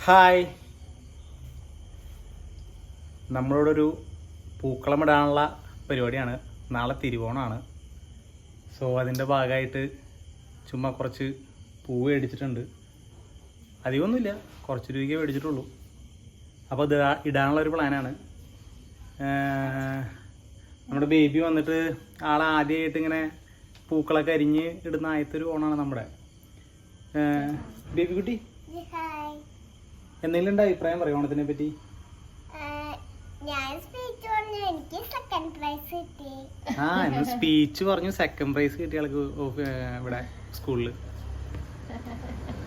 Hi, നമ്മളോടൊരു പൂക്കളമിടാനുള്ള പരിപാടിയാണ്. നാളെ തിരുവോണമാണ്. So അതിൻ്റെ ഭാഗമായിട്ട് ചുമ്മാ കുറച്ച് പൂവ് മേടിച്ചിട്ടുണ്ട്. അധികമൊന്നുമില്ല, കുറച്ച് രൂപയ്ക്ക് മേടിച്ചിട്ടുള്ളൂ. അപ്പോൾ ഇത് ഇടാനുള്ളൊരു പ്ലാനാണ്. നമ്മുടെ ബേബി വന്നിട്ട് ആദ്യമായിട്ട് ഇങ്ങനെ പൂക്കളൊക്കെ അരിഞ്ഞ് ഇടുന്ന ആദ്യത്തെ ഒരു ഓണാണ് നമ്മുടെ. ബേബി കുട്ടി, എന്തെങ്കിലും അഭിപ്രായം പറയും ഓണത്തിനെ പറ്റി? ഇന്ന് സ്പീച്ച് പറഞ്ഞു, സെക്കൻഡ് പ്രൈസ് കിട്ടിയ ആൾക്ക് ഇവിടെ സ്കൂളില്.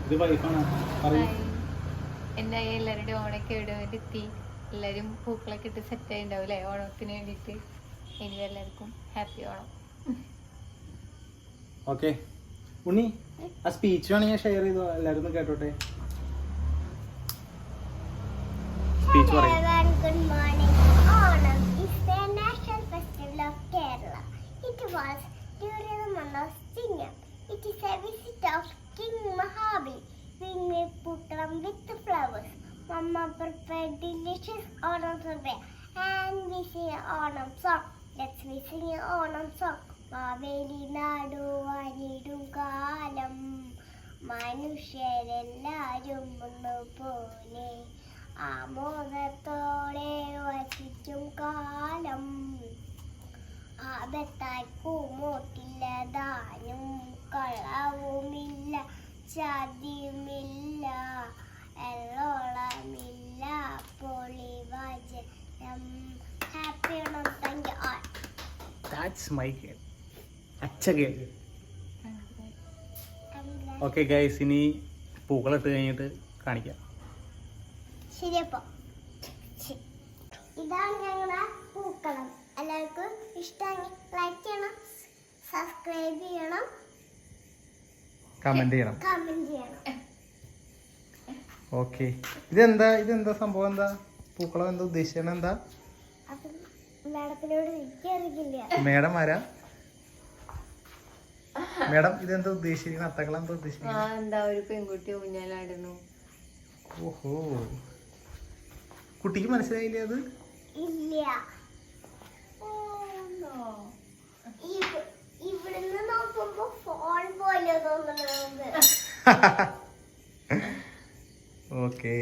ഇത് വൈഫാണ്. എന്തായാലും എല്ലാവരുടെ ഓണൊക്കെ ഇവിടെ എത്തി. എല്ലാവരും പൂക്കളൊക്കെ ഇട്ട് സെറ്റ് ആയിണ്ടാവൂലേ ഓണത്തിന് വേണ്ടിയിട്ട്. ഇനി എല്ലാവർക്കും ഹാപ്പി ഓണം. ഓക്കെ ഉണ്ണി, ആ സ്പീച്ച് വേണമെങ്കിൽ ഷെയർ ചെയ്തോ, എല്ലാവരും ഒന്ന് കേട്ടോട്ടെ. Hello everyone, good morning. Onam is the national festival of Kerala. It was during the month of Chinnam. It is a visit of King Mahabali. We make putram with the flowers. Mama prepared delicious Onam survey and we sing an Onam song. Let's we sing an Onam song. Maveli nadu vanidum kalam മനുഷ്യരെല്ലാരും ഒന്നുപോലെ ആമോദത്തോടെ വസിക്കും കാലം. ആപത്താർക്കുമോട്ടില്ല ദാനും കളവുമില്ല ചതിയുമില്ല എള്ളോളമില്ല പൊളിവചനം. Happy Onam. Thank you all. That's my girl, അച്ഛ ഗേൾ. ഓക്കെ ഗൈസ്, ഇനി പൂക്കളിട്ട് കഴിഞ്ഞിട്ട് കാണിക്കാം. ശരിയപ്പോ ഇതാണ് ഞങ്ങളുടെ പൂക്കളം. എല്ലാവർക്കും ഇഷ്ടമെങ്കിൽ ലൈക്ക് ചെയ്യണം, സബ്സ്ക്രൈബ് ചെയ്യണം, കമന്റ് ചെയ്യണം. ഓക്കെ, ഇതെന്താ സംഭവം? എന്താ പൂക്കളം? എന്താ ഉദ്ദേശിച്ചത്? എന്താ മാഡത്തിനോട് എനിക്കറിയില്ല. മേഡം ആരാ? മേഡം, ഇതെന്താ ഉദ്ദേശിക്കുന്നത്? അത്തക്കളം എന്താ ഉദ്ദേശിക്കുന്നത്? എന്താ ഒരു പെൺകുട്ടി ഊഞ്ഞാലാടുന്നു. ഓഹോ, കുട്ടിക്ക് മനസ്സിലായില്ലേ അത്? ഇല്ല. ഇവിടുന്ന് നോക്കുമ്പോ ഫോൺ പോലെ തോന്നുന്നത്. ഓക്കേ.